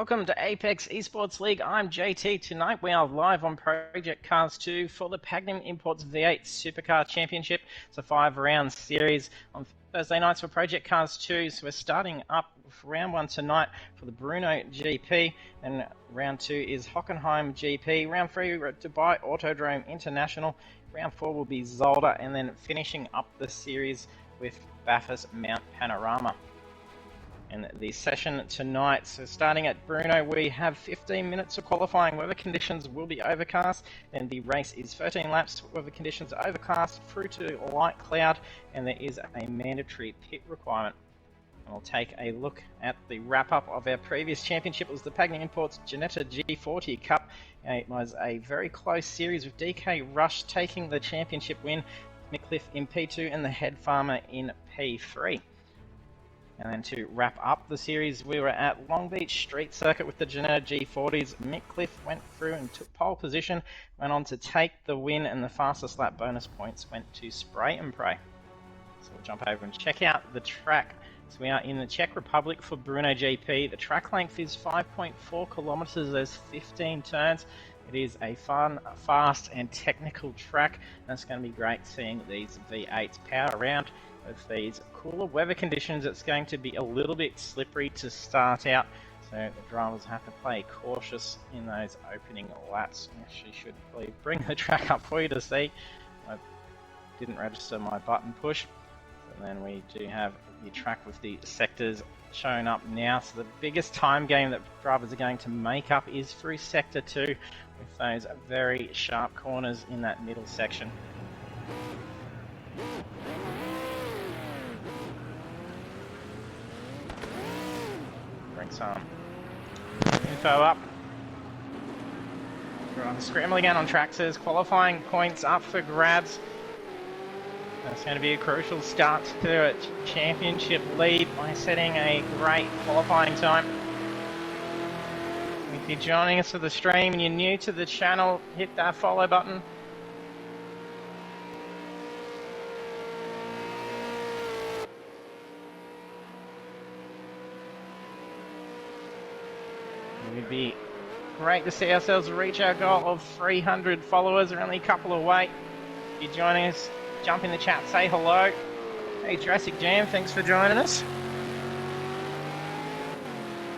Welcome to Apex Esports League. I'm JT. Tonight we are live on Project Cars 2 for the Pagnian Imports V8 Supercar Championship. It's a 5-round series on Thursday nights for Project Cars 2. So we're starting up with round 1 tonight for the Brno GP, and round 2 is Hockenheim GP. Round 3 we're at Dubai Autodrome International. Round 4 will be Zolder, and then finishing up the series with Bathurst Mount Panorama. And the session tonight, so starting at Brno, we have 15 minutes of qualifying. Weather conditions will be overcast, and the race is 13 laps. Weather conditions are overcast through to light cloud, and there is a mandatory pit requirement. And we'll take a look at the wrap-up of our previous championship. It was the Pagnian Imports Ginetta G40 Cup. It was a very close series with DK Rush taking the championship win, Mickliffe in P2 and the Head Farmer in P3. And then to wrap up the series, we were at Long Beach Street Circuit with the Ginetta G40s. Mickliffe went through and took pole position, went on to take the win, and the fastest lap bonus points went to Spray and Pray. So we'll jump over and check out the track. So we are in the Czech Republic for Brno GP. The track length is 5.4 kilometers. There's 15 turns. It is a fun, fast, and technical track. And it's going to be great seeing these V8s power around. With these cooler weather conditions, it's going to be a little bit slippery to start out, so the drivers have to play cautious in those opening laps. Actually, should probably bring the track up for you to see. I didn't register my button push. And then we do have the track with the sectors shown up now. So the biggest time game that drivers are going to make up is through Sector 2, with those very sharp corners in that middle section. Bring some info up. We're on the scramble again on track. Says qualifying points up for grabs. That's going to be a crucial start to a championship lead by setting a great qualifying time. If you're joining us for the stream and you're new to the channel, hit that follow button. It would be great to see ourselves reach our goal of 300 followers. We're only a couple away. If you're joining us, jump in the chat, say hello. Hey Jurassic Jam, thanks for joining us.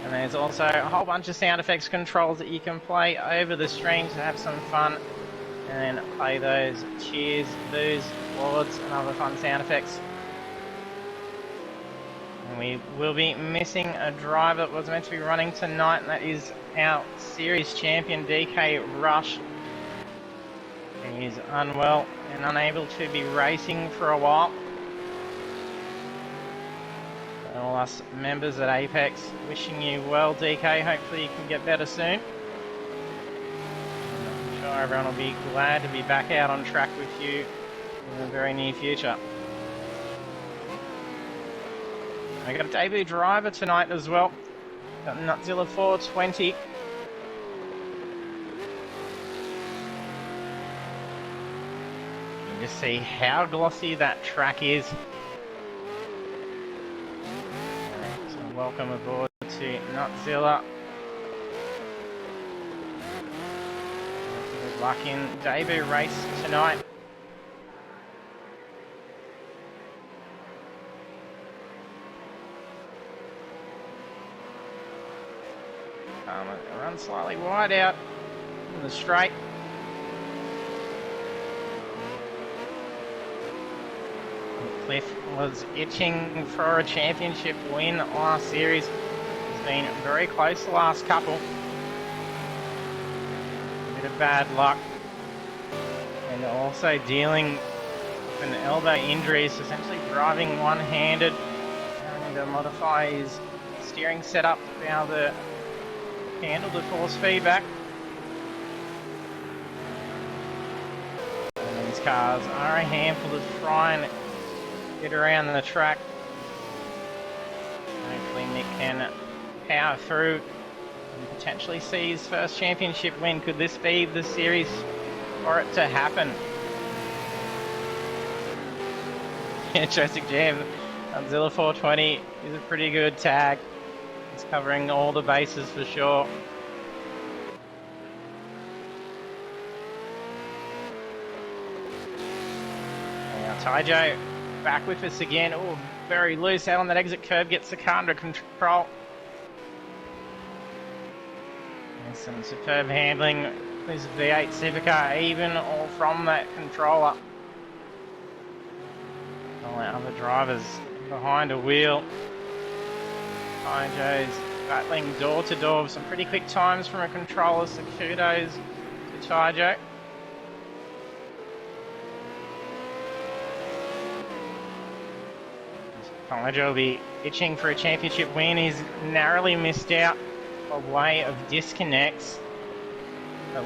And there's also a whole bunch of sound effects controls that you can play over the stream to have some fun. And then play those cheers, boos, applauds, and other fun sound effects. And we will be missing a driver that was meant to be running tonight, and that is our series champion, DK Rush. He is unwell and unable to be racing for a while. So all us members at Apex wishing you well, DK. Hopefully you can get better soon. I'm sure everyone will be glad to be back out on track with you in the very near future. We got a debut driver tonight as well. Got Nutzilla 420. You can just see how glossy that track is. So welcome aboard to Nutzilla. Good luck in debut race tonight. Run slightly wide out in the straight. Cliff was itching for a championship win last series. He's been very close the last couple. A bit of bad luck. And also dealing with an elbow injury, so essentially driving one-handed. Having to modify his steering setup to be able to handle the force feedback. And these cars are a handful to try and get around the track. Hopefully Nick can power through and potentially see his first championship win. Could this be the series for it to happen? Yeah, Jurassic Jam, Zilla 420 is a pretty good tag. He's covering all the bases for sure. Now Taijo back with us again. Oh, very loose out on that exit curve. Gets the car under control. And some superb handling. This V8 Supercar even all from that controller. All the other drivers behind a wheel. Taijo's battling door to door with some pretty quick times from a controller, so kudos to Taijo. Taijo will be itching for a championship win. He's narrowly missed out by way of disconnects.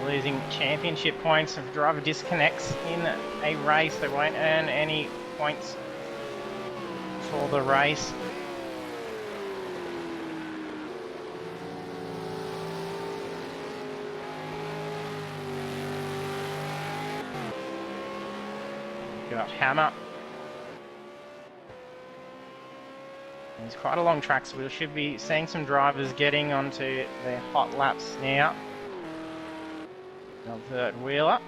Losing championship points if driver disconnects in a race. They won't earn any points for the race. Got Hammer. It's quite a long track, so we should be seeing some drivers getting onto their hot laps now. Third wheeler.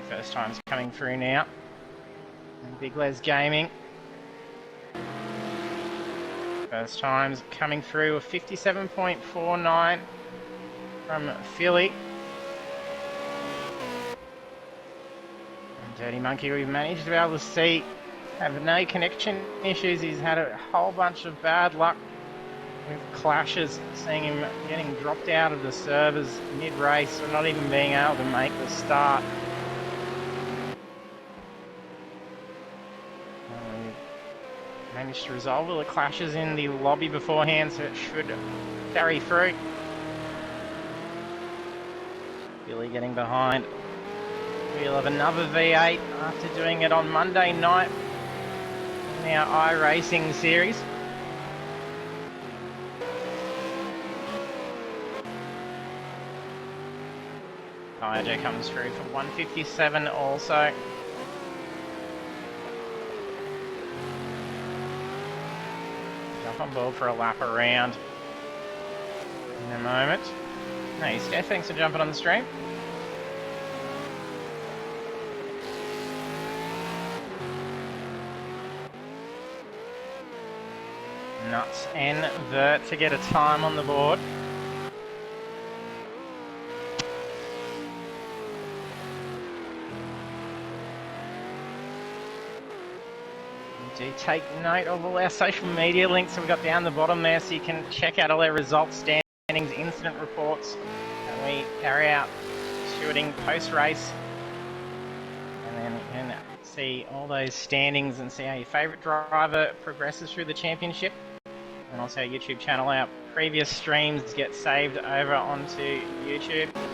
First time's coming through now. And Big Les Gaming. First time's coming through a 57.49 from Philly. And Dirty Monkey, we've managed to be able to see, have no connection issues. He's had a whole bunch of bad luck with clashes, seeing him getting dropped out of the servers mid-race or not even being able to make the start. Managed to resolve all the clashes in the lobby beforehand, so it should carry through. Billy getting behind. We'll have another V8 after doing it on Monday night in our iRacing series. Taijo comes through for 157 also. Jump on board for a lap around in a moment. Hey Steph, thanks for jumping on the stream. Nuts and Vert to get a time on the board. Do take note of all our social media links that we've got down the bottom there, so you can check out all our results, standings, incident reports that we carry out shooting post-race, and then you can see all those standings and see how your favourite driver progresses through the championship. And also our YouTube channel, our previous streams get saved over onto YouTube. And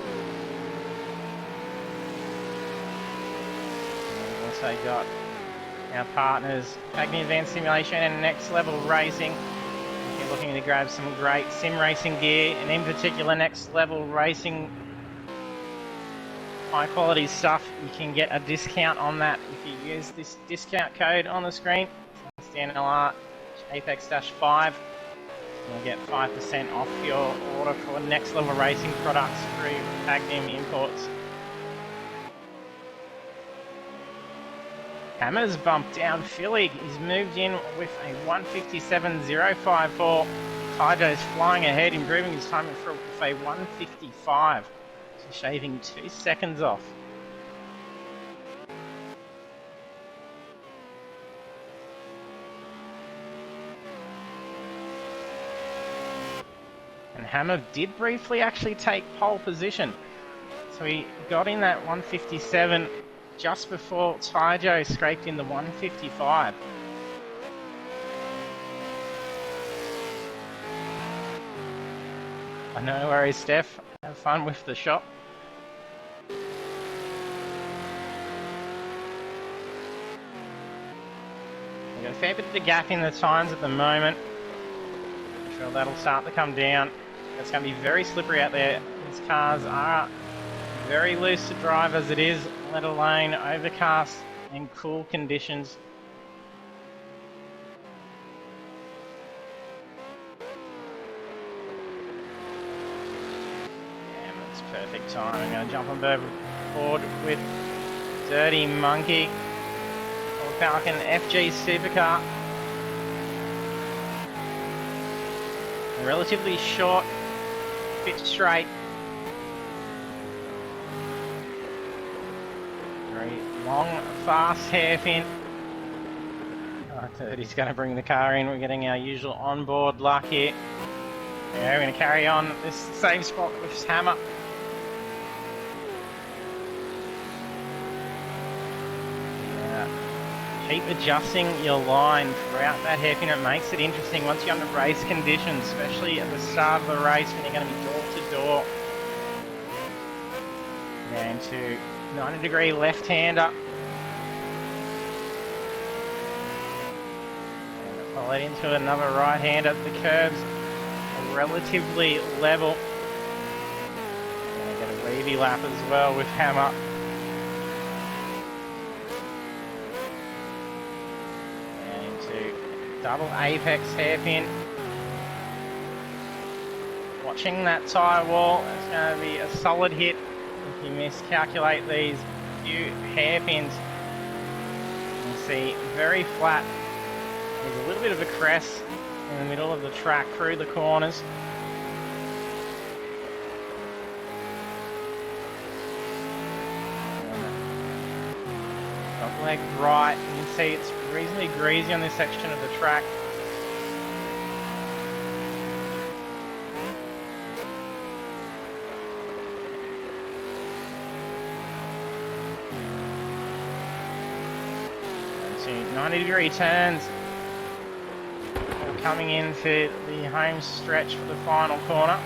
we've also got our partners, Pagnian Advanced Simulation and Next Level Racing. If you're looking to grab some great sim racing gear, and in particular Next Level Racing high quality stuff, you can get a discount on that if you use this discount code on the screen, STNLR Apex-5. You'll get 5% off your order for Next Level Racing products through Pagnian Imports. Hammer's bumped down Philly. He's moved in with a 157.054. Taijo's flying ahead, improving his time for a 155. So shaving 2 seconds off. And Hammer did briefly actually take pole position. So he got in that 157 just before Taijo scraped in the 155. No worries, Steph. Have fun with the shot. We've got a fair bit of a gap in the times at the moment. I'm sure that'll start to come down. It's going to be very slippery out there. These cars are very loose to drive as it is, let alone overcast and cool conditions. time. I'm going to jump on board with Dirty Monkey or Falcon FG Supercar. Relatively short, bit straight. Very long, fast hairpin. Dirty's going to bring the car in. We're getting our usual onboard luck here. Yeah, we're going to carry on this same spot with Hammer. Keep adjusting your line throughout that hairpin. It makes it interesting once you're under race conditions, especially at the start of the race when you're going to be door to door. Going to 90-degree left-hander. Follow it into another right-hander. The curbs are relatively level. Going to get a wavy lap as well with Hammer. Double apex hairpin. Watching that tyre wall, it's going to be a solid hit if you miscalculate these few hairpins. You can see very flat. There's a little bit of a crest in the middle of the track through the corners. Top leg right, you can see it's reasonably greasy on this section of the track. And see 90-degree turns. We're coming into the home stretch for the final corner.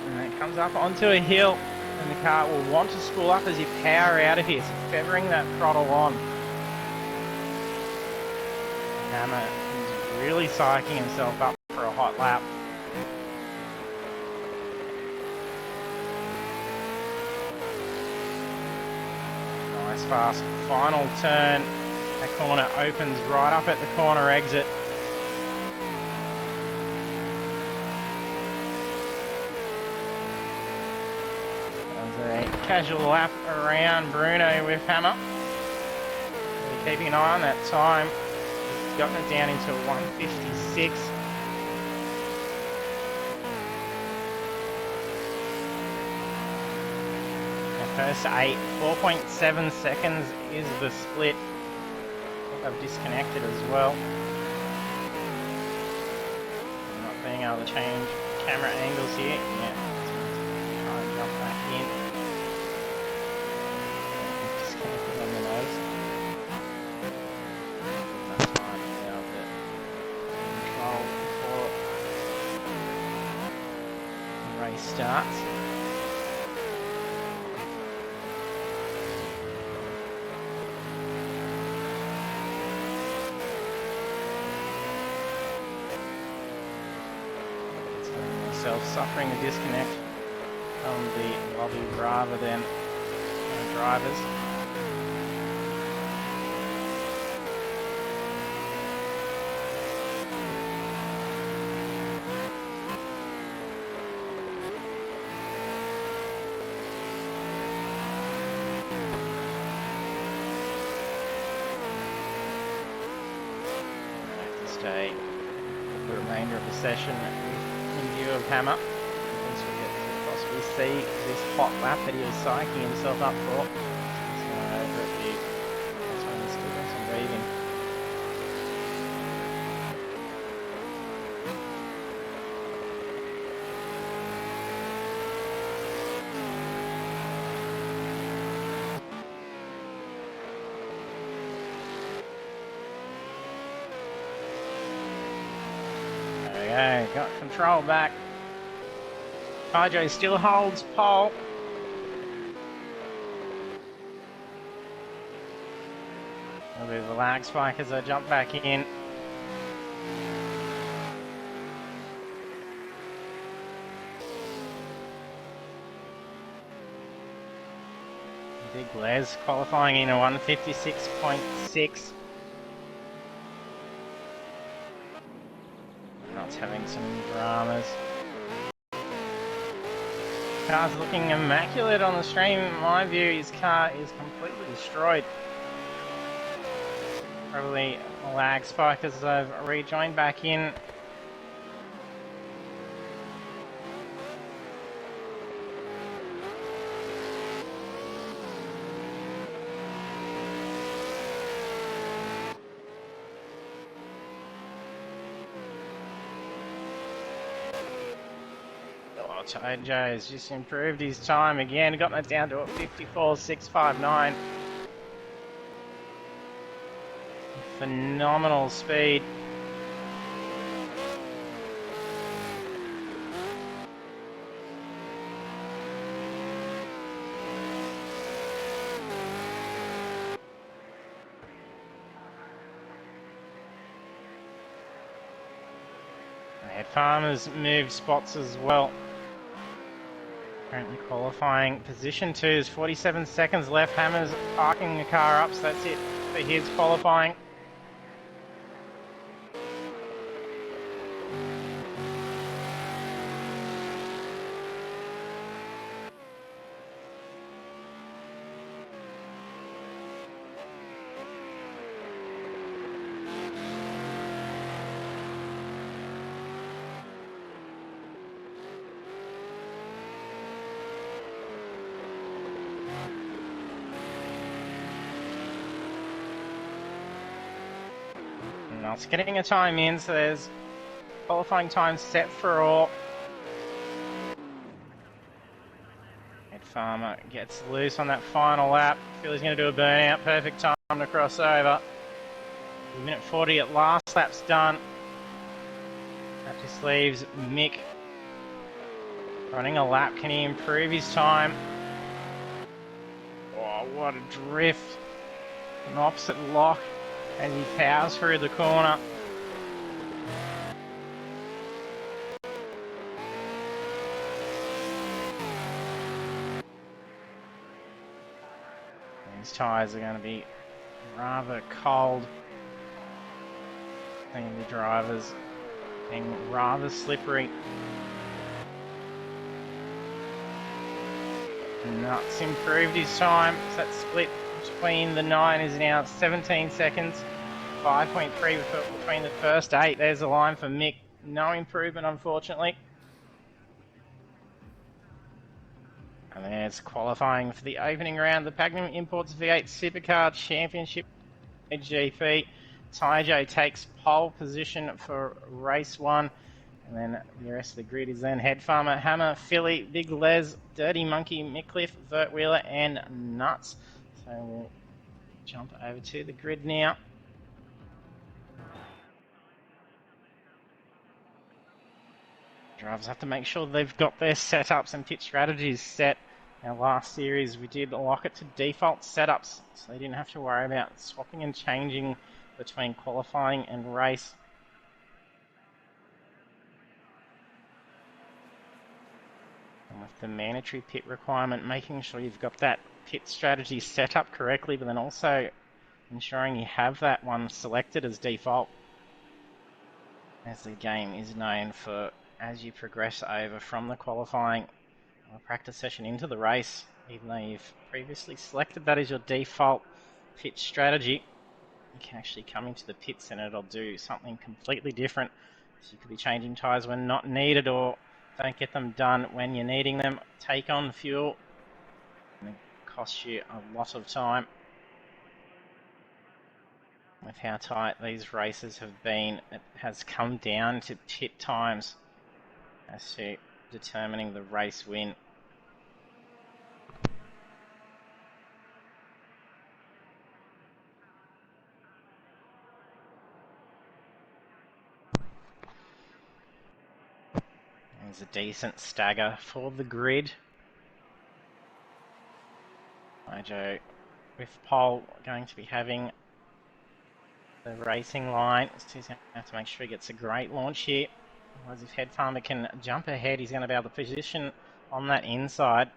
And it comes up onto a hill. And the car will want to spool up as you power out of here, so feathering that throttle on. Hammer is really psyching himself up for a hot lap. Nice fast final turn. That corner opens right up at the corner exit. A casual lap around Brno with Hammer. We're keeping an eye on that time. He's gotten it down into 1:56. Our first 4.7 seconds is the split. I think I've disconnected as well. I'm not being able to change camera angles here. Yeah, try and jump back in. On the nose. That's fine, now that control before the race starts. Myself suffering a disconnect from the lobby rather than drivers. Stay for the remainder of the session in view of Hammer. At least we'll get to possibly see this hot lap that he was psyching himself up for. Just going over a few. That's when he's still doing some breathing. Okay, got control back. Pagnian still holds pole. A bit of a lag spike as I jump back in. Big Les qualifying in a 1:56.6. Having some dramas. Car's looking immaculate on the stream. In my view, his car is completely destroyed. Probably a lag spike as I've rejoined back in. Joe's just improved his time again, got that down to a 54.659. Phenomenal speed. Farmer's moved spots as well. Currently qualifying. Position 2 is 47 seconds left. Hammer's parking the car up, so that's it for his qualifying. It's getting a time in, so there's qualifying time set for all. Ed Farmer gets loose on that final lap. Feel he's going to do a burnout. Perfect time to cross over. 1:40 at last lap's done. That just leaves Mick running a lap. Can he improve his time? Oh, what a drift. An opposite lock as he powers through the corner. These tyres are going to be rather cold. I think the drivers being rather slippery. Nuts improved his time. So that split between the 9 is now 17 seconds. 5.3 between the first 8. There's a line for Mick. No improvement, unfortunately. And there's qualifying for the opening round. The Pagnian Imports V8 Supercar Championship GP. Tyjo takes pole position for race 1. And then the rest of the grid is then Head Farmer, Hammer, Philly, Big Les, Dirty Monkey, Mickliffe, Vert Wheeler, and Nuts. So we'll jump over to the grid now. Drivers have to make sure they've got their setups and pit strategies set. Our last series we did lock it to default setups, so they didn't have to worry about swapping and changing between qualifying and race. And with the mandatory pit requirement, making sure you've got that pit strategy set up correctly, but then also ensuring you have that one selected as default, as the game is known for as you progress over from the qualifying or practice session into the race, even though you've previously selected that as your default pit strategy, you can actually come into the pits and it'll do something completely different. So you could be changing tyres when not needed, or don't get them done when you're needing them, take on fuel, and it costs you a lot of time. With how tight these races have been, it has come down to pit times as to determining the race win. There's a decent stagger for the grid. Mojo with pole going to be having the racing line. So he's going to have to make sure he gets a great launch here. Otherwise, if Head Farmer can jump ahead, he's going to be able to position on that inside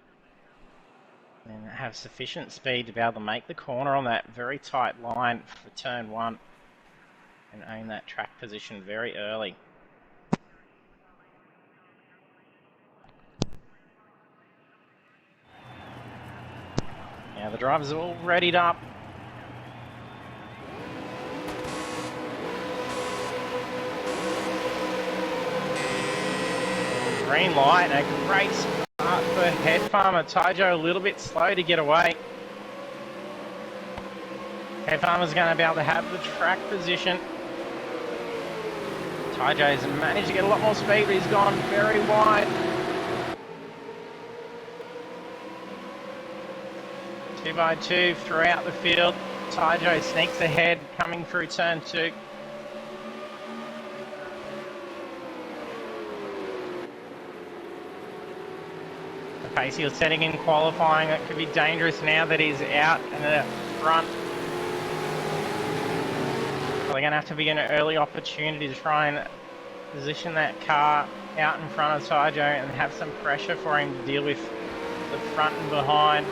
and have sufficient speed to be able to make the corner on that very tight line for turn 1 and own that track position very early. Yeah, the drivers are all readied up. Green light, a great start for Head Farmer. Taijo a little bit slow to get away. Head Farmer's going to be able to have the track position. Taijo's managed to get a lot more speed, but he's gone very wide. 2x2 throughout the field. Taijo sneaks ahead, coming through turn 2. The pace he was setting in qualifying, it could be dangerous now that he's out and at front. So they're going to have to be an early opportunity to try and position that car out in front of Taijo and have some pressure for him to deal with the front and behind.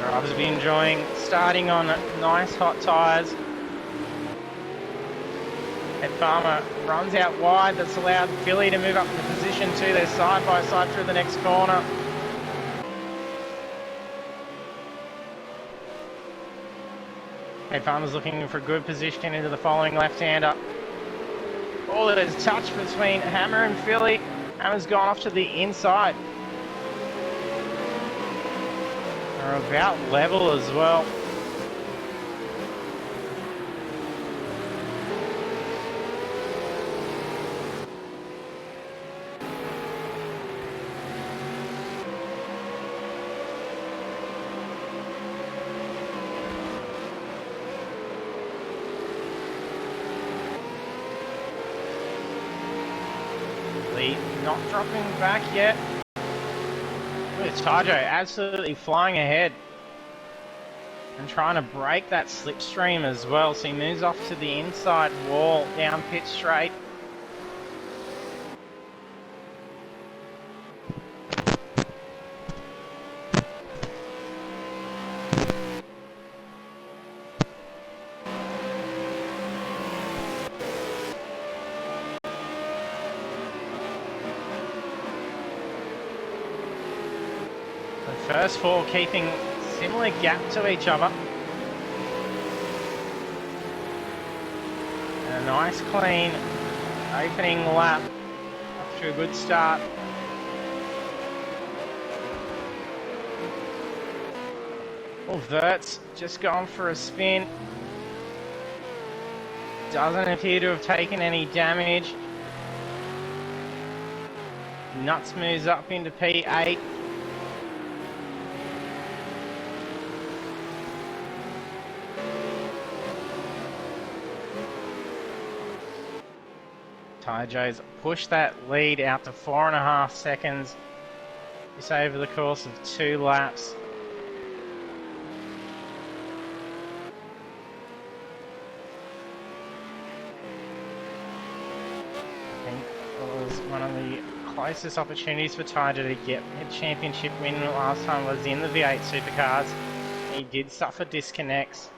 Drivers will be enjoying starting on nice hot tyres. Head Farmer runs out wide. That's allowed Philly to move up the position too. They're side by side through the next corner. Head Farmer's looking for a good position into the following left-hander. Oh, there's a touch between Hammer and Philly. Hammer's gone off to the inside. They're about level as well. Not dropping back yet. Look at Taijo absolutely flying ahead and trying to break that slipstream as well. So he moves off to the inside wall down pit straight. First four keeping similar gap to each other. And a nice clean opening lap after a good start. Well, Vert's just gone for a spin. Doesn't appear to have taken any damage. Nuts moves up into P8. Taijo's pushed that lead out to 4.5 seconds. Just over the course of 2 laps. I think it was one of the closest opportunities for Taijo to get a championship win last time was in the V8 Supercars. He did suffer disconnects.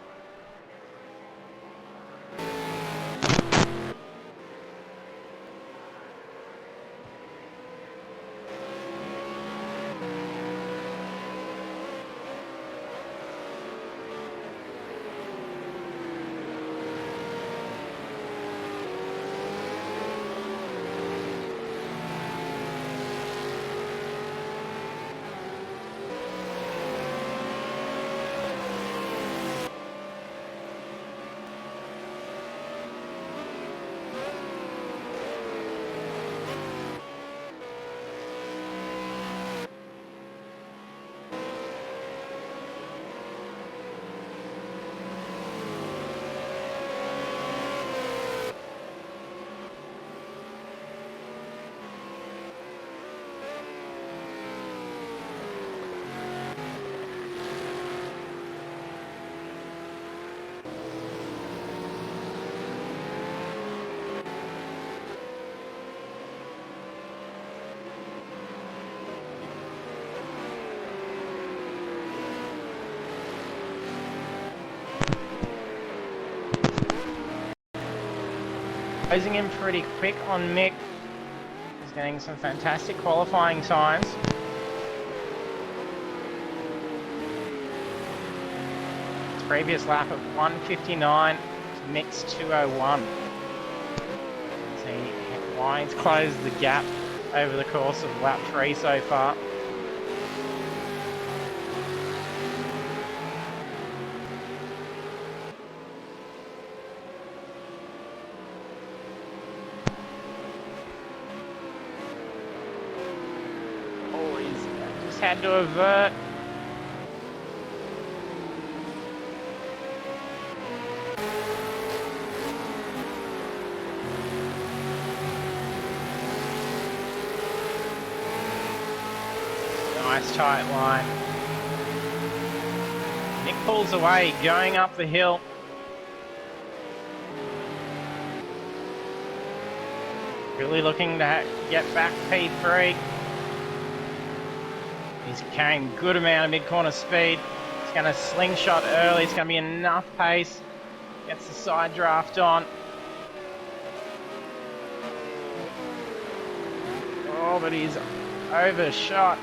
Closing in pretty quick on Mick. He's getting some fantastic qualifying times. His previous lap of 1:59 to Mick's 2:01. See why he's closed the gap over the course of lap 3 so far. Had to avert. Nice tight line. Nick pulls away, going up the hill. Really looking to get back P3. He's carrying a good amount of mid-corner speed. He's going to slingshot early. It's going to be enough pace. Gets the side draft on. Oh, but he's overshot.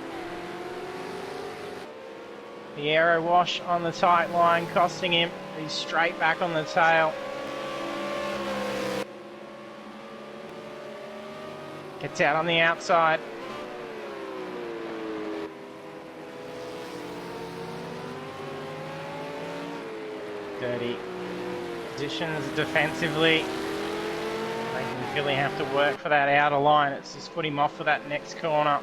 The aero wash on the tight line costing him. He's straight back on the tail. Gets out on the outside. Dirty positions defensively. Making Philly have to work for that outer line. It's just put him off for that next corner.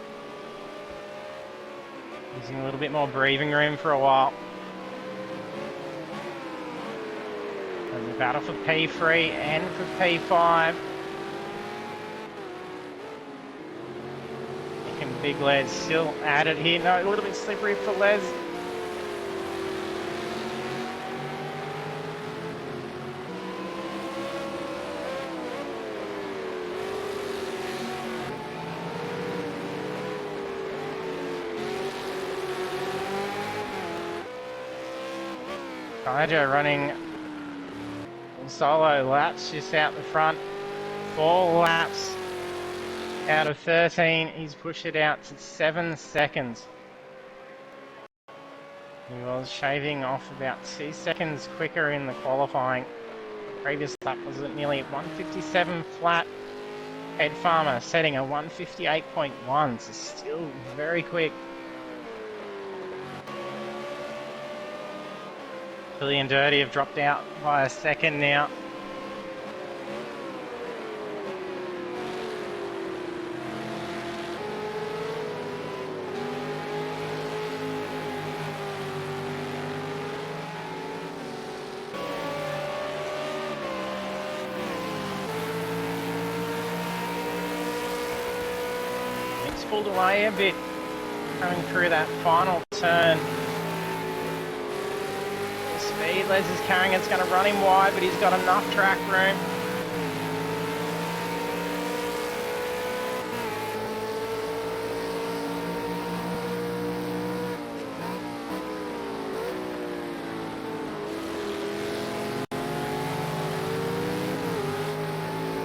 Using a little bit more breathing room for a while. And the battle for P3 and for P5. Making Big Les still at it here. No, a little bit slippery for Les. Kaijo running solo laps just out the front. 4 laps out of 13. He's pushed it out to 7 seconds. He was shaving off about 2 seconds quicker in the qualifying. The previous lap was at nearly 1:57 flat. Ed Farmer setting a 1:58.1, so still very quick. Billy and Dirty have dropped out by a second now. Nick's pulled away a bit coming through that final turn. Speed, Les is carrying it's going to run him wide, but he's got enough track room.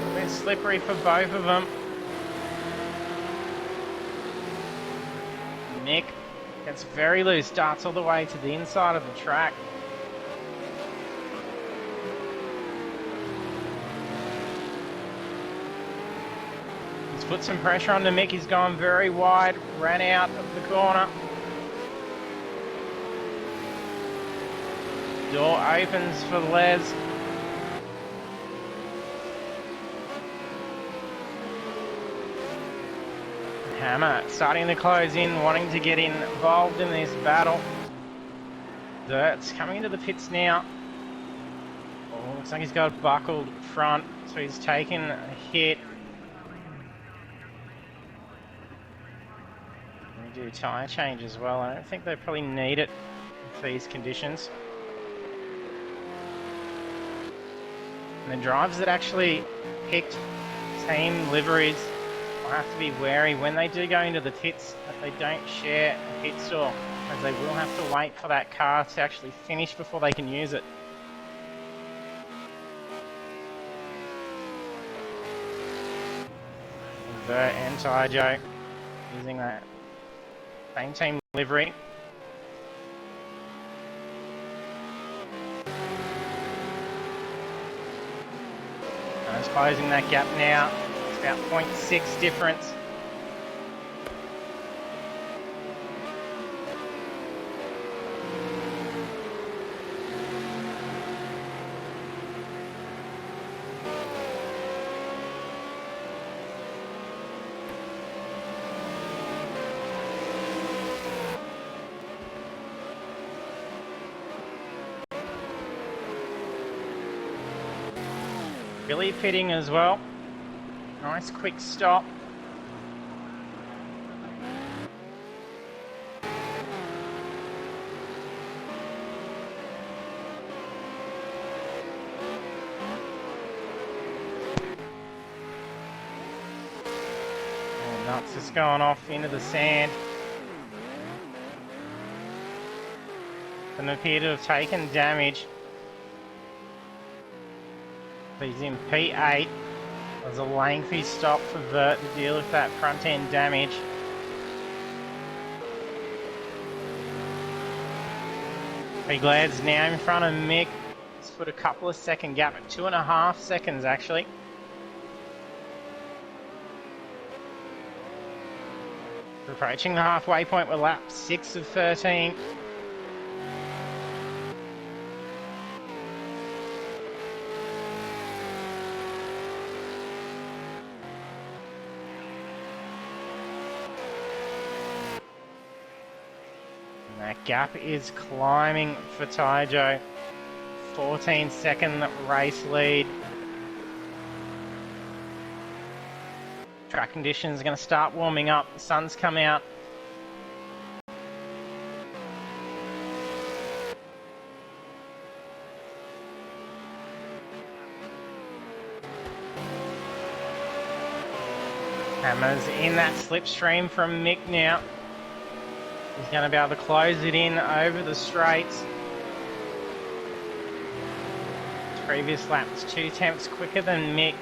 A bit slippery for both of them. Nick gets very loose, darts all the way to the inside of the track. Put some pressure on the Mick, he's gone very wide, ran out of the corner. Door opens for Les. Hammer starting to close in, wanting to get involved in this battle. Dirt's coming into the pits now. Oh, looks like he's got a buckled front, so he's taken a hit. Do tyre change as well. I don't think they probably need it for these conditions. And the drivers that actually picked team liveries will have to be wary when they do go into the pits that they don't share a pit stall, as they will have to wait for that car to actually finish before they can use it. Vert and Taijo using that same team livery. He's closing that gap now. It's about 0.6 difference. Billy pitting as well. Nice quick stop. And Nuts is going off into the sand. Doesn't appear to have taken damage. He's in P8. There's a lengthy stop for Vert to deal with that front end damage. Big Lad's now in front of Mick. He's put a couple of second gap at 2.5 seconds actually. Approaching the halfway point with lap 6 of 13. That gap is climbing for Taijo. 14-second race lead. Track conditions are going to start warming up. The sun's come out. Hammer's in that slipstream from Mick now. He's going to be able to close it in over the straights. Previous lap was 2 tenths quicker than Mick.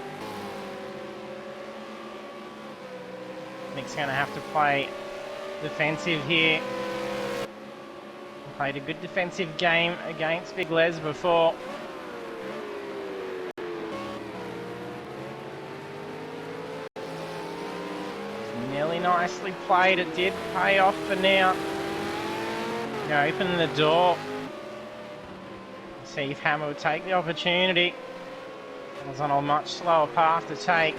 Mick's going to have to play defensive here. Played a good defensive game against Big Les before. Nearly nicely played, it did pay off for now. Now open the door. See if Hammer would take the opportunity. It was on a much slower path to take.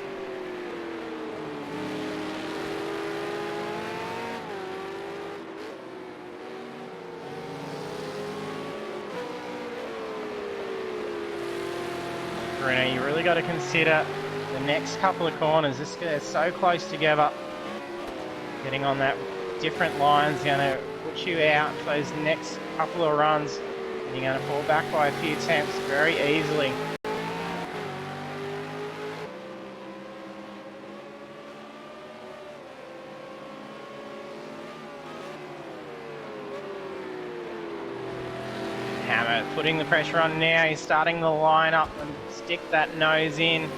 Brno, you really got to consider the next couple of corners. They're so close together. Getting on that different line is going to put you out for those next couple of runs. And you're going to fall back by a few tenths very easily. Hammer putting the pressure on now. He's starting the line up and stick that nose in.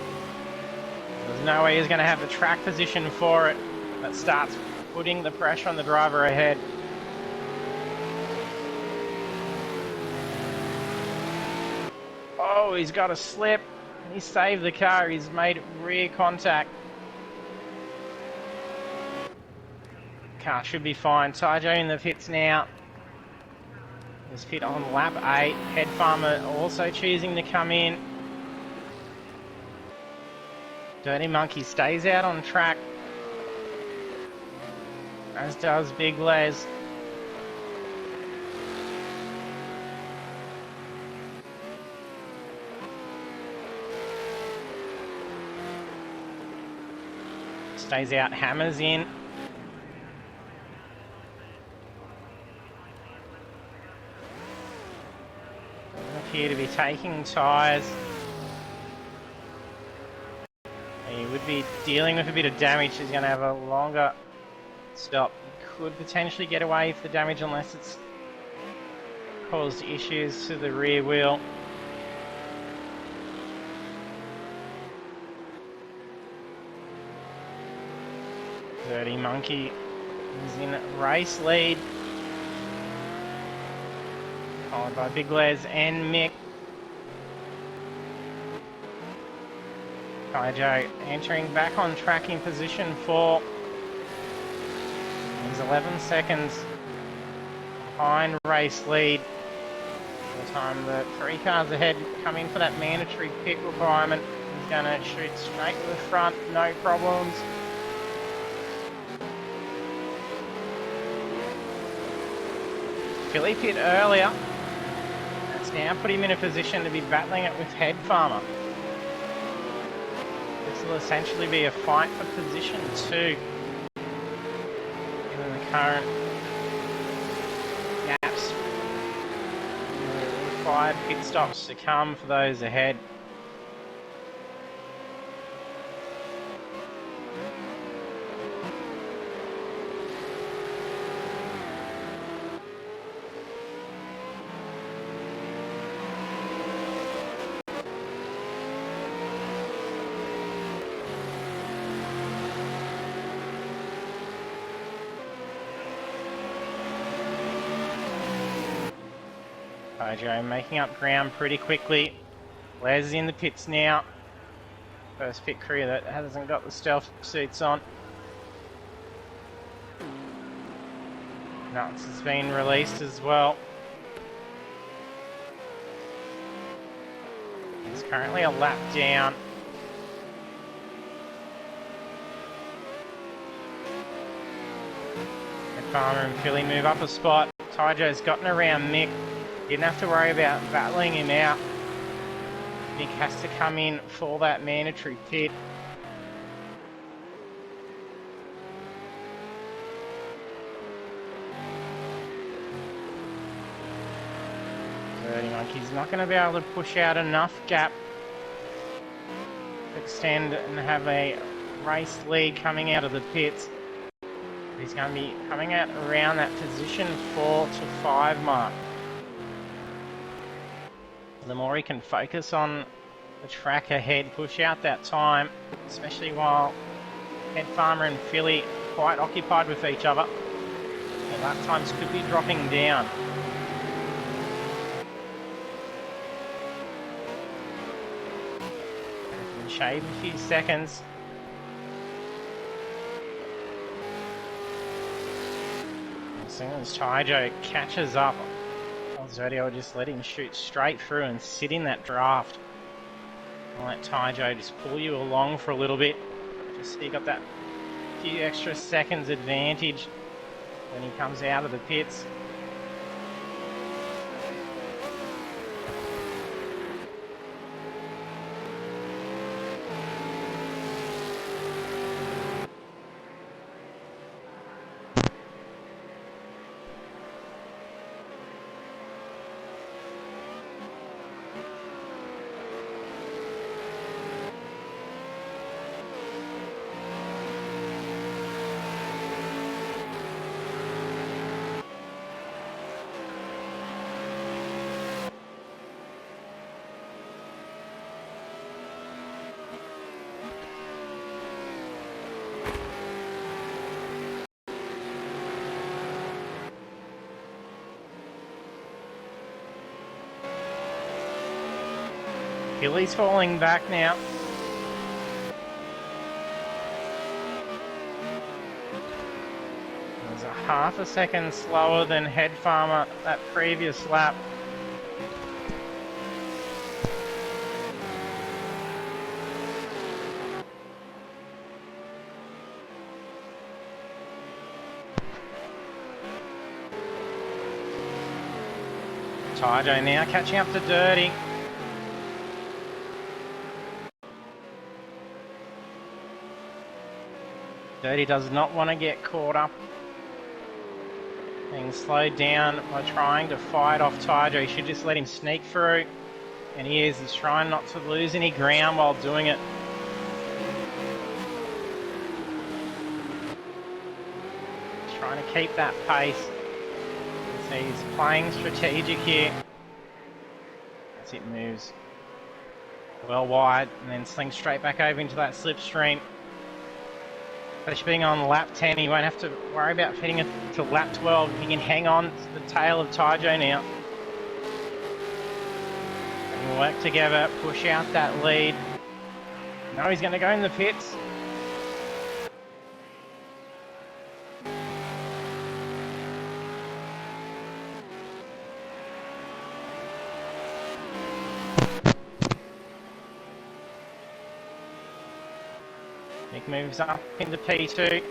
There's no way he's going to have the track position for it. That starts putting the pressure on the driver ahead. Oh, he's got a slip. He saved the car. He's made rear contact. Car should be fine. Taijo in the pits now. He's pit on lap 8. Head Farmer also choosing to come in. Dirty Monkey stays out on track. As does Big Les. Stays out, Hammers in. Doesn't appear to be taking tyres. He would be dealing with a bit of damage. He's going to have a longer stop. Could potentially get away with the damage unless it's caused issues to the rear wheel. Dirty Monkey is in race lead, followed by Big Les and Mick. Kaijo entering back on track in position 4. He's 11 seconds behind race lead. By the time the 3 cars ahead come in for that mandatory pit requirement, he's going to shoot straight to the front, no problems. Philly pit earlier. That's now put him in a position to be battling it with Head Farmer. This will essentially be a fight for position 2. Given the current gaps, the required pit stops to come for those ahead. Kaijo making up ground pretty quickly. Les in the pits now. First pit crew that hasn't got the stealth suits on. Nuts has been released as well. He's currently a lap down. And Farmer and Philly move up a spot. Kaijo's gotten around Mick. Didn't have to worry about battling him out. Mick has to come in for that mandatory pit. Dirty Monkey's not going to be able to push out enough gap to extend and have a race lead coming out of the pits. He's going to be coming out around that position 4 to 5 mark. The more he can focus on the track ahead, push out that time, especially while Head Farmer and Philly are quite occupied with each other. The lap times could be dropping down. Shave a few seconds. As soon as Kaijo catches up, Zodio will just let him shoot straight through and sit in that draft. I'll let Kaijo just pull you along for a little bit, just so you got that few extra seconds advantage when he comes out of the pits. Philly's falling back now. There's a half a second slower than Head Farmer that previous lap. Kaijo now catching up to Dirty. Dirty does not want to get caught up. Being slowed down by trying to fight off Kaijo. He should just let him sneak through. And he is. He's trying not to lose any ground while doing it. He's trying to keep that pace. So he's playing strategic here. As it moves well wide and then slings straight back over into that slipstream. Especially being on lap 10, he won't have to worry about hitting it to lap 12. He can hang on to the tail of Taijo now. And work together, push out that lead. Now he's going to go in the pits. Nick moves up into P2.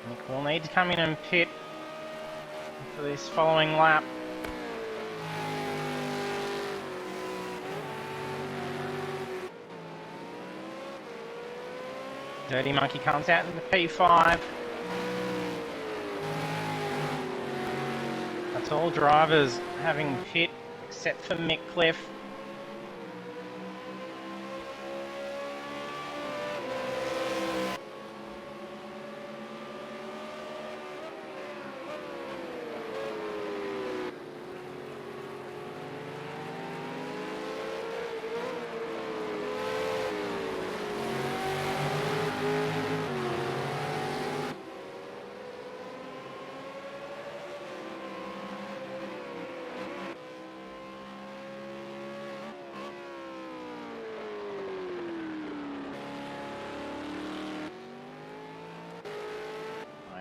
Nick will need to come in and pit for this following lap. Dirty Monkey comes out into P5. That's all drivers having pit except for Mick Cliff.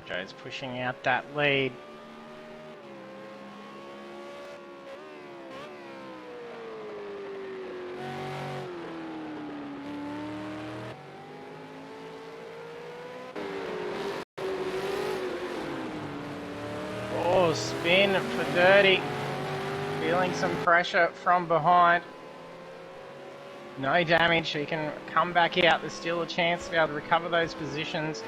Joe's pushing out that lead. Oh, spin for Dirty. Feeling some pressure from behind. No damage, he can come back out. There's still a chance to be able to recover those positions.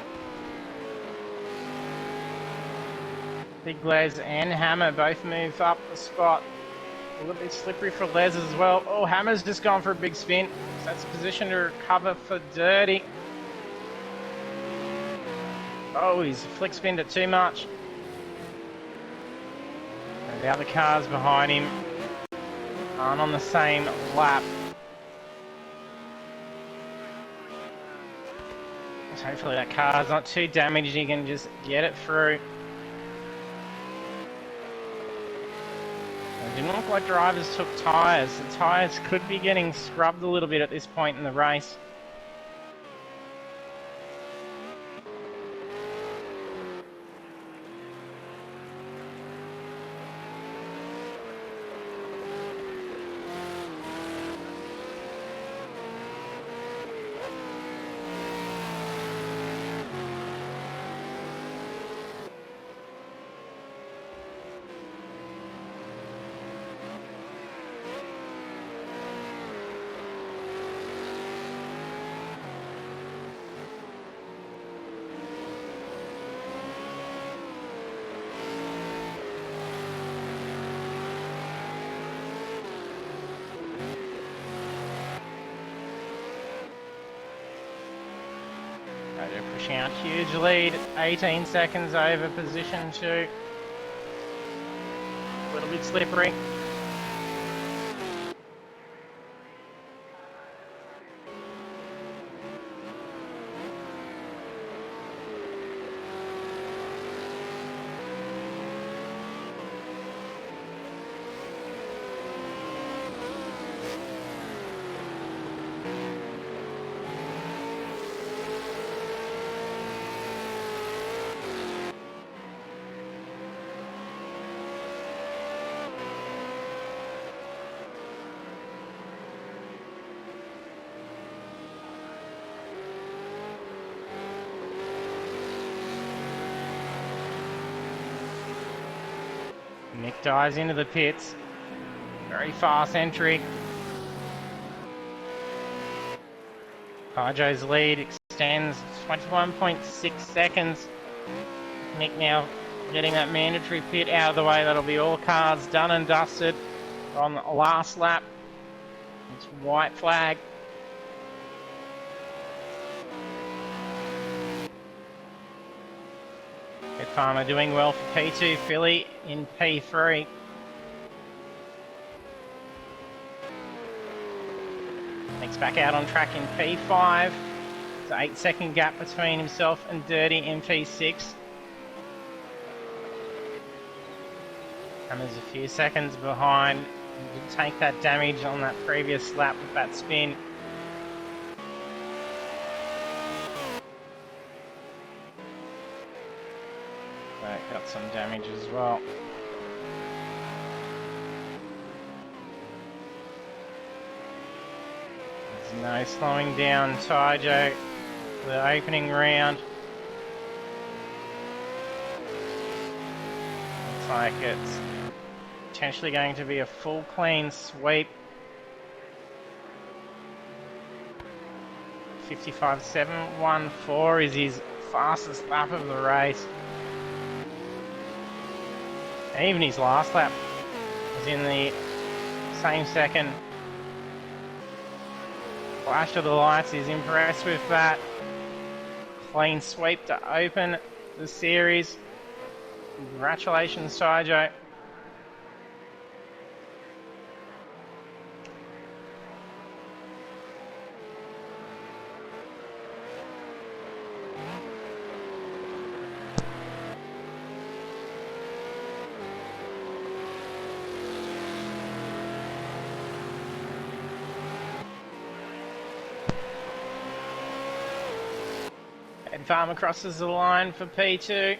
Big Les and Hammer both move up the spot. A little bit slippery for Les as well. Oh, Hammer's just gone for a big spin. So that's a position to recover for Dirty. Oh, he's flick spinned it too much. And the other cars behind him aren't on the same lap. So hopefully that car's not too damaged, he can just get it through. It didn't look like drivers took tyres. The tyres could be getting scrubbed a little bit at this point in the race. Pushing out huge lead, 18 seconds over position 2. A little bit slippery. Nick dives into the pits. Very fast entry. Taijo's lead extends 21.6 seconds. Nick now getting that mandatory pit out of the way. That'll be all cars done and dusted on the last lap. It's white flag. Ed Farmer doing well for P2, Philly in P3. Nick's back out on track in P5. It's an 8-second gap between himself and Dirty in P6. Hammer's a few seconds behind. He did take that damage on that previous lap with that spin. So got some damage as well. There's no slowing down Tyjo for the opening round. Looks like it's potentially going to be a full clean sweep. 55.714 is his fastest lap of the race. And even his last lap was in the same second. Flash of the lights, he's impressed with that. Clean sweep to open the series. Congratulations, Tyjo. And Farmer crosses the line for P2.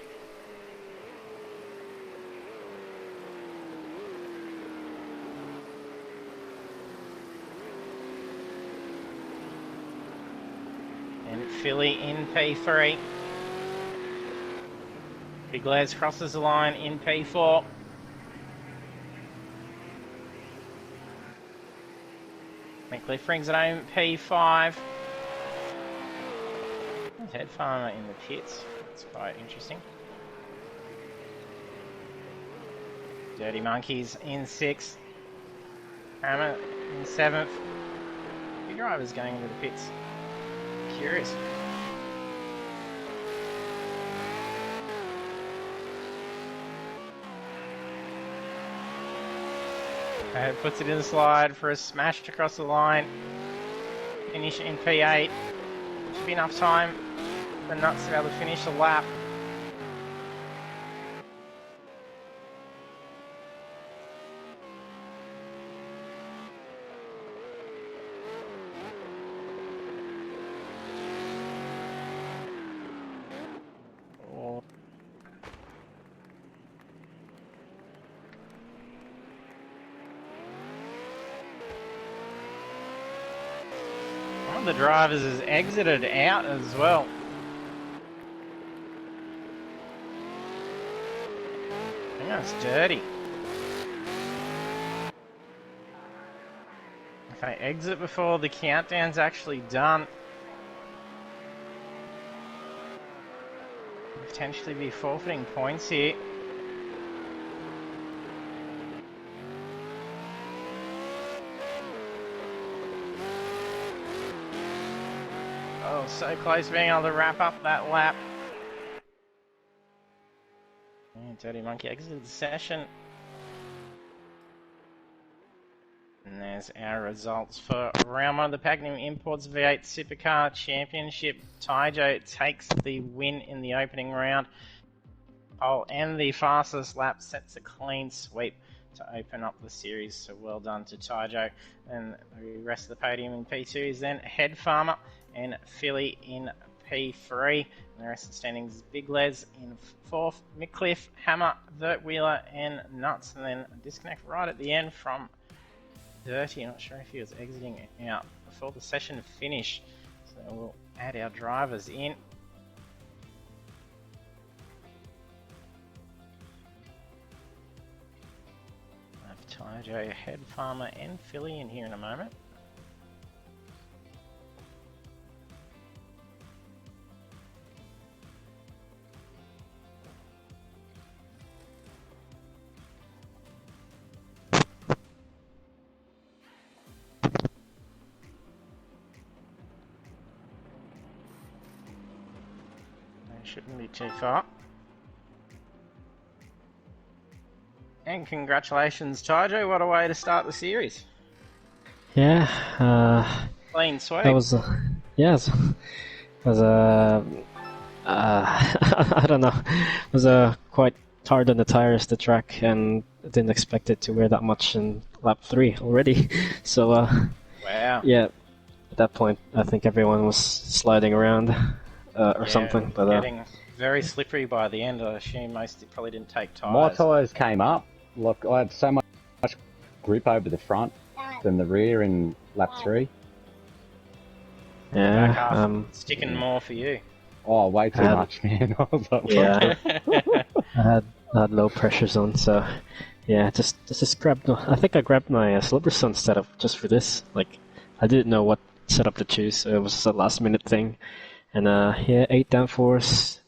And Philly in P3. Big Les crosses the line in P4. McCliff brings it home P5. Head Farmer in the pits. That's quite interesting. Dirty Monkeys in 6th. Hammer in 7th. Big drivers going into the pits. Curious. Puts it in the slide for a smash across the line. Finish in P8. Should be enough time for Nuts to be able to finish the lap. One of the drivers has exited out as well. I think that's Dirty. If they exit before the countdown's actually done, potentially be forfeiting points here. Oh, so close to being able to wrap up that lap. And Dirty Monkey exited the session. And there's our results for round 1 of the Pagnian Imports V8 Supercar Championship. Tyjo takes the win in the opening round. Pole and the fastest lap sets a clean sweep to open up the series. So well done to Tyjo. And the rest of the podium in P2 is then Head Farmer and Philly in P3. And the rest of the standings is Big Les in 4th, McCliff, Hammer, Vert Wheeler, and Nuts. And then a disconnect right at the end from Dirty. I'm not sure if he was exiting out before the session finished. So we'll add our drivers in. I have Tyjo, Head Farmer, and Philly in here in a moment. Shouldn't be too far. And congratulations, Tyjo. What a way to start the series. Yeah, Clean sweep. That was, yes, it was I don't know, it was quite hard on the tires, the track, and I didn't expect it to wear that much in lap 3 already. So, Wow. yeah, at that point, I think everyone was sliding around or something. But getting very slippery by the end. I assume most probably didn't take tyres. My tyres came up. Like I had so much grip over the front than the rear in lap 3. Back yeah, half sticking more for you. Oh, way too much, man. I was like, yeah, I had low pressure zone, so yeah, just grabbed. I think I grabbed my Silverstone setup just for this. Like, I didn't know what setup to choose, so it was a last minute thing. And yeah, 8 downforce.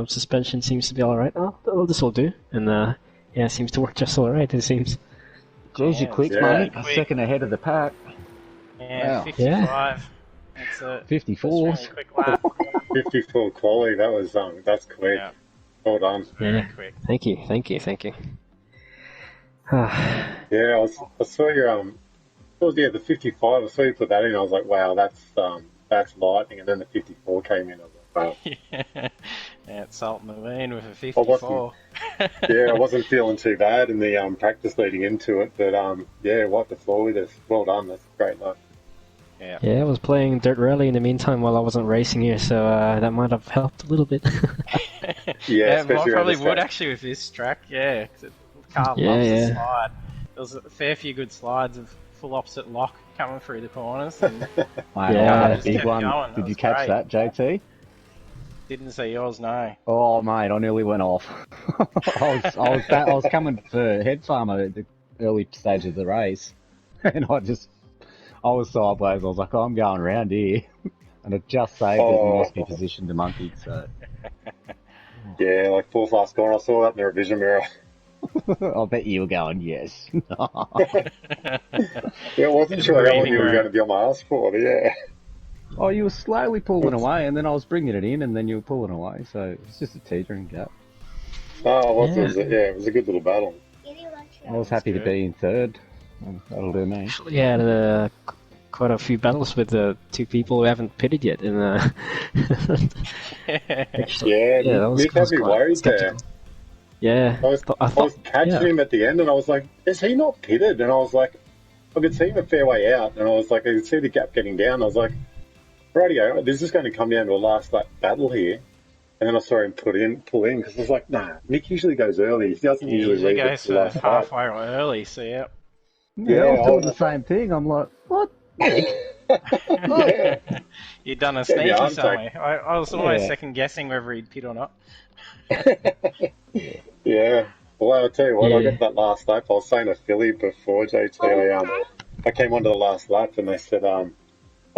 Suspension seems to be all right. Oh, this will do. And yeah, it seems to work just all right. It seems. Jeez, you're quick, mate. A second ahead of the pack. Yeah, Wow. 55. Yeah. That's a 54. Really quick lap. 54 quality. That was that's quick. Yeah. Well done. Very quick. Thank you. Yeah, I saw your the 55. I saw you put that in. I was like, wow, that's lightning. And then the 54 came in. I was like, wow. Yeah, it's Salt Marine with a 54. Yeah, I wasn't feeling too bad in the practice leading into it, but yeah, wiped the floor with us. Well done. That's a great luck. Yeah. Yeah, I was playing Dirt Rally in the meantime while I wasn't racing here, so that might have helped a little bit. Yeah, it especially probably around this would track. actually with this track. Yeah, 'cause the car Yeah, loves to yeah. slide. There was a fair few good slides of full opposite lock coming through the corners. And Mate, Yeah. I had a Just big kept one. going. Did That you was catch great. that, JT? Didn't see yours, no. Oh, mate, I nearly went off. I was coming for head farmer at the early stage of the race, and I was sideways. I was like, oh, I'm going around here, and it just saved it and lost my position to Monkey. So Yeah, like fourth last corner. I saw that in the revision mirror. I bet you were going yes. Yeah, I wasn't sure how long you were going to be on my ass for, but yeah. Oh, you were slowly pulling away, and then I was bringing it in, and then you were pulling away. So it's just a teetering gap. Oh, it was a good little battle. I was happy to be in third. That'll do me. Actually, yeah, quite a few battles with two people who haven't pitted yet. And actually, Yeah, that was Mick had me quite worried skeptical. there. Yeah, I was catching him at the end, and I was like, is he not pitted? And I was like, I could see him a fair way out, and I was like, I could see the gap getting down. I was like, rightio, this is going to come down to a last lap battle here. And then I saw him pull in, because I was like, nah, Mick usually goes early. He doesn't usually leave it goes to the last lap. halfway early, so yeah. Yeah, I was doing the same thing. I'm like, what? Yeah. You'd done a Yeah, sneaky I'm somewhere. I was almost Yeah. second guessing whether he'd pit or not. Yeah. Well, I'll tell you what, I Yeah. got that last lap. I was saying to Philly before, JT, I came onto the last lap and they said,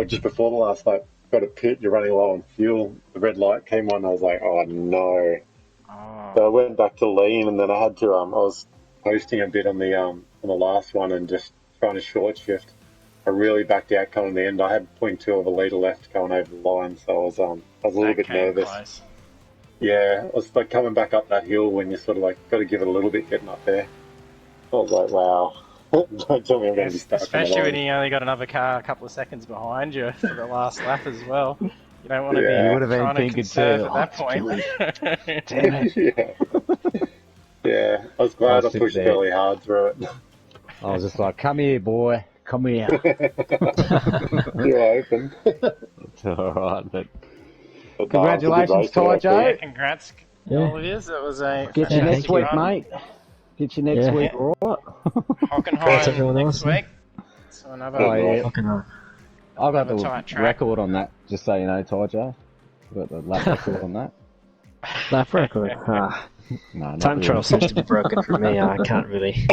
just before the last lap, got a pit, you're running low on fuel. The red light came on, I was like, oh no. Oh, So I went back to lean and then I had to, I was posting a bit on the last one and just trying to short shift. I really backed out coming the end. I had 0.2 of a litre left going over the line, so I was a little that bit came nervous. close. Yeah, I was like coming back up that hill when you sort of like got to give it a little bit getting up there. I was like, wow. Don't tell me I'm going to be stuck. Especially when you only got another car a couple of seconds behind you for the last lap as well. You don't want to Yeah. be You would have been trying to thinking conserve too, at that "Oh, point. Damn it. Yeah. Yeah, I was glad I sitting pushed there. fairly hard through it. I was just like, come here, boy. Come here. You're open. It's alright, but But, congratulations, it was a good race, Ty Yeah, Joe. congrats, Yeah. all of yous. It was a Get you Yeah, next thank week, run. mate. Get you next Yeah. week, right? Thanks, Hockenheim everyone next else. week. So another Oh, yeah. Fucking hell. I got Have a the tight track. record on that, just so you know, Ty Joe. I got the lap record on that. Lap record. No, not Time really. trial seems to be broken for me. I can't really.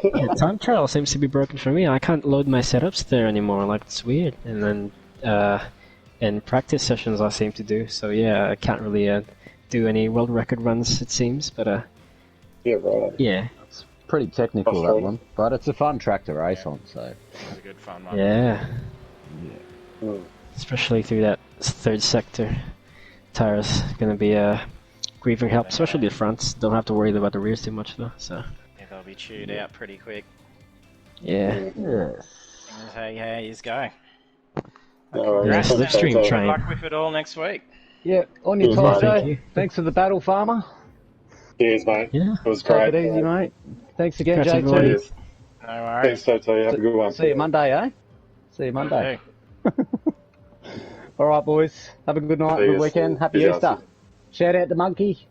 Yeah, time trial seems to be broken for me. I can't load my setups there anymore. Like, it's weird. And then in practice sessions, I seem to do. So yeah, I can't really do any world record runs. It seems, but Yeah, right. yeah, It's pretty technical, that one. But it's a fun track to race on, so. It was a good fun one. yeah. Mm. Especially through that third sector, tires gonna be a grieving help. Especially the fronts. Don't have to worry about the rears too much though. So Yeah, they'll be chewed out pretty quick. yeah. Yes. Hey, how yous go? No worries. Congrats, Yeah, and slipstream good train. luck with it all next week. Yeah, on your Good, time, mate. Thank Joe. you. Thanks for the battle, farmer. Cheers, mate. Yeah. It was Take great. it easy, mate. Thanks again, Congrats, JT. everybody. Cheers. No Thanks, worries. JT. Have a good one. See you Monday, eh? See you Will Monday. do. All right, boys. Have a good night, See good yous. weekend. Happy Busy Easter. answer. Shout out to Monkey.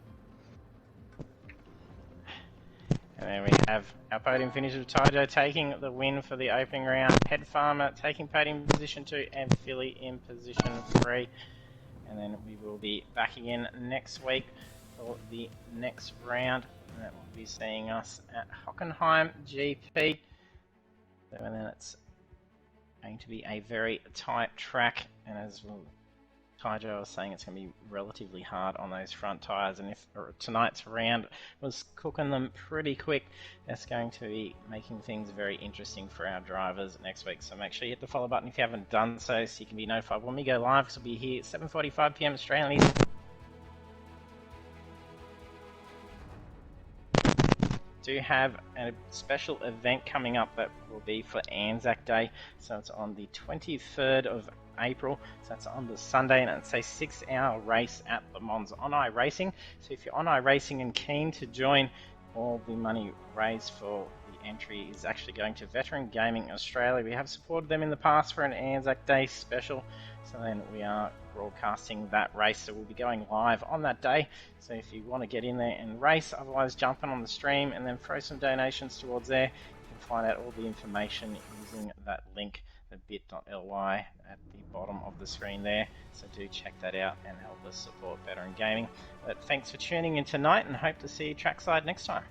And then we have our podium finish of Tyjo taking the win for the opening round, Head Farmer taking podium position 2, and Philly in position 3. And then we will be back again next week for the next round. And that will be seeing us at Hockenheim GP. So, and then it's going to be a very tight track, and as well, Tyjo was saying, it's going to be relatively hard on those front tyres, and if tonight's round was cooking them pretty quick, that's going to be making things very interesting for our drivers next week. So make sure you hit the follow button if you haven't done so you can be notified when we go live, because we'll be here at 7:45 PM Australian Eastern. Do have a special event coming up that will be for Anzac Day, so it's on the 23rd of April, so that's on the Sunday, and it's a 6-hour race at Le Mans on iRacing. So if you're on iRacing and keen to join, all the money raised for the entry is actually going to Veteran Gaming Australia. We have supported them in the past for an Anzac Day special, so then we are broadcasting that race, so we'll be going live on that day. So if you want to get in there and race, otherwise jump in on the stream and then throw some donations towards there. You can find out all the information using that link, the bit.ly at the bottom of the screen there. So do check that out and help us support Veteran Gaming. But thanks for tuning in tonight, and hope to see you trackside next time.